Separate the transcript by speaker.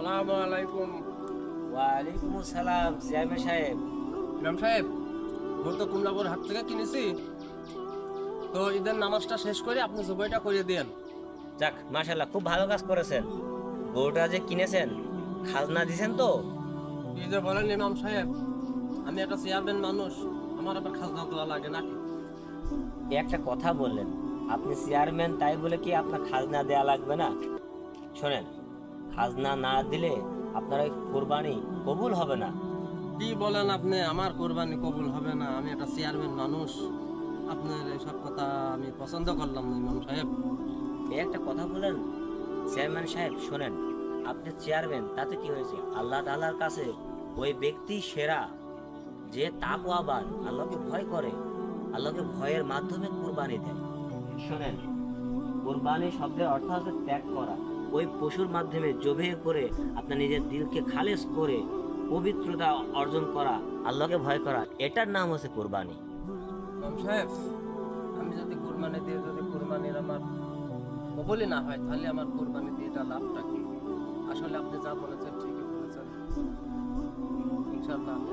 Speaker 1: আসসালামু আলাইকুম।
Speaker 2: ওয়ালাইকুম আসসালাম চেয়ারম্যান সাহেব।
Speaker 1: ইমাম সাহেব, গরু তো কুমড়াপুর হাট থেকে কিনেছি, তো ঈদের নামাজটা শেষ করে আপনি জবাইটা করে দেন।
Speaker 2: যাক, মাশাআল্লাহ, খুব ভালো কাজ করেছেন। গরুটা যে কিনেছেন, খাজনা দিছেন তো?
Speaker 1: কি যে বলেন ইমাম সাহেব, আমি একটা চেয়ারম্যান মানুষ, আমার আবার খাজনা দেওয়া লাগে নাকি?
Speaker 2: এই একটা কথা বললেন, আপনি চেয়ারম্যান তাই বলে কি আপনার খাজনা দেয়া লাগবে না? শোনেন, খাজনা না দিলে আপনার ওই কোরবানি কবুল হবে না।
Speaker 1: কি বলেন আপনি, আমার কোরবানি কবুল হবে না? আমি একটা চেয়ারম্যান মানুষ, আপনার এইসব কথা আমি পছন্দ করলাম না ইমাম সাহেব।
Speaker 2: এই একটা কথা বলেন চেয়ারম্যান সাহেব, শোনেন, আপনি চেয়ারম্যান তাতে কি হয়েছে? আল্লাহ তাআলার কাছে ওই ব্যক্তি সেরা যে তাকওয়াবান, আল্লাহকে ভয় করে, আল্লাহকে ভয়ের মাধ্যমে কুরবানি দেয়। শোনেন, কুরবানি শব্দের অর্থ হচ্ছে ত্যাগ করা। ওই পশুর মাধ্যমে জবে করে আপনার নিজের দিলকে খালেস করে পবিত্রতা অর্জন করা, আল্লাহকে ভয় করা, এটার নাম হচ্ছে কুরবানি।
Speaker 1: ইমাম সাহেব, আমি যদি কোরবানি দিয়ে যদি কোরবানির আমার কবুলই না হয়, তাহলে আমার কোরবানি দিয়ে এটা লাভটা কি? আসলে আপনি যা বলেছেন ঠিকই বলেছেন। ইনশাআল্লাহ আমি